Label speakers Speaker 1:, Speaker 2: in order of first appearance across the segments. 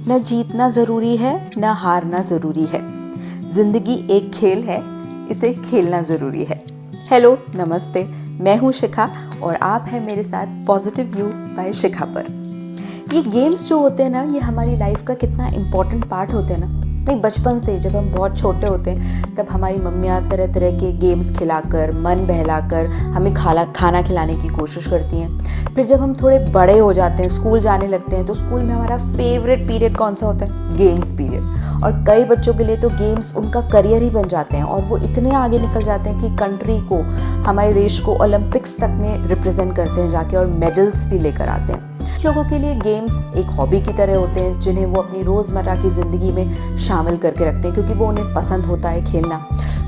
Speaker 1: न जीतना ज़रूरी है न हारना ज़रूरी है। ज़िंदगी एक खेल है, इसे खेलना ज़रूरी है। हेलो, नमस्ते, मैं हूँ शिखा और आप हैं मेरे साथ पॉजिटिव व्यू बाय शिखा पर। ये गेम्स जो होते हैं ना, ये हमारी लाइफ का कितना इम्पोर्टेंट पार्ट होते हैं ना। नहीं, बचपन से जब हम बहुत छोटे होते हैं तब हमारी मम्मियाँ तरह तरह के गेम्स खिलाकर, मन बहलाकर हमें खाना खिलाने की कोशिश करती हैं। फिर जब हम थोड़े बड़े हो जाते हैं, स्कूल जाने लगते हैं, तो स्कूल में हमारा फेवरेट पीरियड कौन सा होता है? Games period. और कई बच्चों के लिए तो गेम्स उनका करियर ही बन जाते हैं और वो इतने आगे निकल जाते हैं कि कंट्री को, हमारे देश को ओलंपिक्स तक में रिप्रेजेंट करते हैं जाके और मेडल्स भी लेकर आते हैं। कुछ लोगों के लिए गेम्स एक हॉबी की तरह होते हैं जिन्हें वो अपनी रोज़मर्रा की ज़िंदगी में शामिल करके रखते हैं क्योंकि वो उन्हें पसंद होता है खेलना।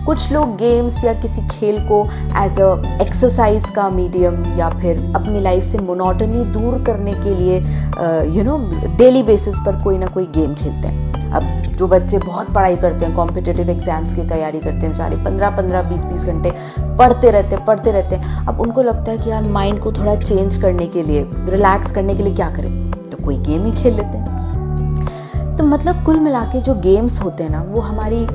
Speaker 1: कुछ लोग गेम्स या किसी खेल को एज अ एक्सरसाइज का मीडियम या फिर अपनी लाइफ से मोनोटनी दूर करने के लिए डेली बेसिस पर कोई ना कोई गेम खेलते हैं। अब जो बच्चे बहुत पढ़ाई करते हैं, कॉम्पिटिटिव एग्जाम्स की तैयारी करते हैं, बेचारे 15-15, 20-20 घंटे पढ़ते रहते हैं। अब उनको लगता है कि यार माइंड को थोड़ा चेंज करने के लिए, रिलैक्स करने के लिए क्या करें, तो कोई गेम ही खेल लेते हैं। तो मतलब कुल मिला के जो गेम्स होते हैं ना, वो हमारी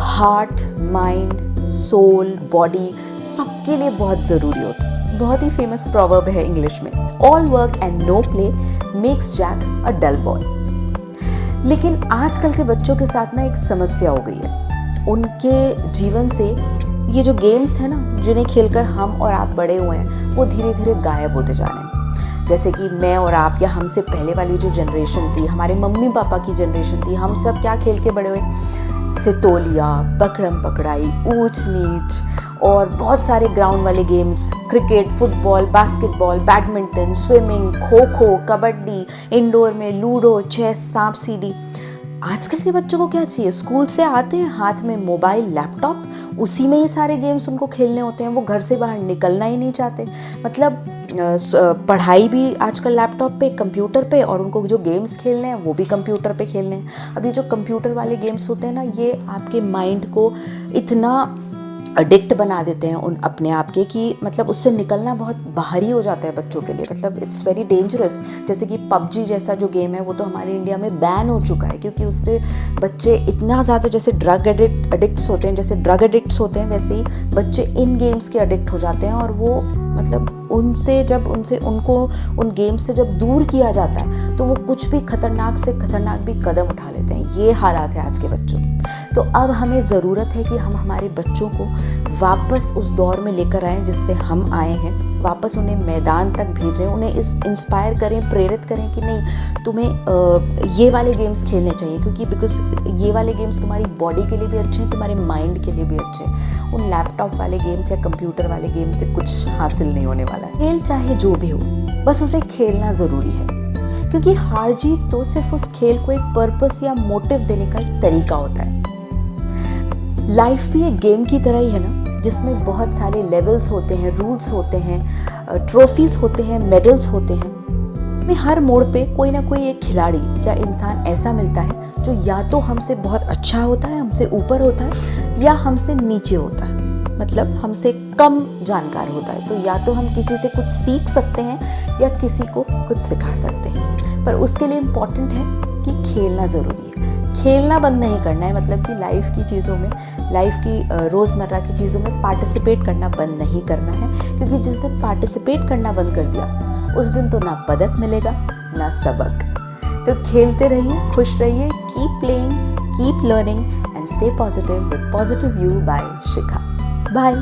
Speaker 1: हार्ट, माइंड, सोल, बॉडी सबके लिए बहुत ज़रूरी होता है। बहुत ही फेमस प्रोवर्ब है इंग्लिश में, all work and no play makes Jack a dull boy. लेकिन आजकल के बच्चों के साथ ना एक समस्या हो गई है। उनके जीवन से ये जो गेम्स है ना, जिन्हें खेलकर हम और आप बड़े हुए हैं, वो धीरे धीरे गायब होते जा रहे हैं। जैसे कि मैं और आप या हमसे पहले वाली जो जनरेशन थी, हमारे मम्मी पापा की जनरेशन थी, हम सब क्या खेल के बड़े हुए? सितोलिया, पकड़म पकड़ाई, ऊंच नीच और बहुत सारे ग्राउंड वाले games, cricket, football, basketball, badminton, swimming, kho kho, kabaddi, indoor में लूडो, चेस, सांप सीढ़ी। आजकल के बच्चों को क्या चाहिए? स्कूल से आते हैं, हाथ में मोबाइल, लैपटॉप, उसी में ही सारे गेम्स उनको खेलने होते हैं। वो घर से बाहर निकलना ही नहीं चाहते। मतलब पढ़ाई भी आजकल लैपटॉप पे, कंप्यूटर पे, और उनको जो गेम्स खेलने हैं वो भी कंप्यूटर पे खेलने हैं। अब ये जो कंप्यूटर वाले गेम्स होते हैं ना, ये आपके माइंड को इतना एडिक्ट बना देते हैं उन अपने आप के कि मतलब उससे निकलना बहुत बाहरी हो जाता है बच्चों के लिए। मतलब इट्स वेरी डेंजरस। जैसे कि पबजी जैसा जो गेम है, वो तो हमारे इंडिया में बैन हो चुका है क्योंकि उससे बच्चे इतना ज़्यादा, जैसे ड्रग एडिक्ट्स होते हैं, वैसे ही बच्चे इन गेम्स के एडिक्ट हो जाते हैं। और वो मतलब उनको उन गेम्स से जब दूर किया जाता है तो वो कुछ भी खतरनाक से खतरनाक भी कदम उठा लेते हैं। ये हालात है आज के बच्चों की। तो अब हमें ज़रूरत है कि हम हमारे बच्चों को वापस उस दौर में लेकर आएँ जिससे हम आए हैं। वापस उन्हें मैदान तक भेजें, उन्हें इंस्पायर करें, प्रेरित करें कि नहीं, तुम्हें ये वाले गेम्स खेलने चाहिए क्योंकि बिकॉज ये वाले गेम्स तुम्हारी बॉडी के लिए भी अच्छे हैं, तुम्हारे माइंड के लिए भी अच्छे हैं। उन लैपटॉप वाले गेम्स या कंप्यूटर वाले गेम से कुछ हासिल नहीं होने वाला है। खेल चाहे जो भी हो, बस उसे खेलना ज़रूरी है क्योंकि हार जीत तो सिर्फ उस खेल को एक पर्पस या मोटिव देने का एक तरीका होता है। लाइफ भी एक गेम की तरह ही है ना, जिसमें बहुत सारे लेवल्स होते हैं, रूल्स होते हैं, ट्रॉफीज होते हैं, मेडल्स होते हैं। में हर मोड़ पे कोई ना कोई एक खिलाड़ी या इंसान ऐसा मिलता है जो या तो हमसे बहुत अच्छा होता है, हमसे ऊपर होता है, या हमसे नीचे होता है, मतलब हमसे कम जानकार होता है। तो या तो हम किसी से कुछ सीख सकते हैं या किसी को कुछ सिखा सकते हैं। पर उसके लिए इम्पोर्टेंट है कि खेलना ज़रूरी है। खेलना बंद नहीं करना है, मतलब कि लाइफ की चीज़ों में, लाइफ की रोज़मर्रा की चीज़ों में पार्टिसिपेट करना बंद नहीं करना है क्योंकि जिस दिन पार्टिसिपेट करना बंद कर दिया उस दिन तो ना पदक मिलेगा ना सबक। तो खेलते रहिए, खुश रहिए, keep playing, keep learning and stay positive with positive view by Shikha. Bye.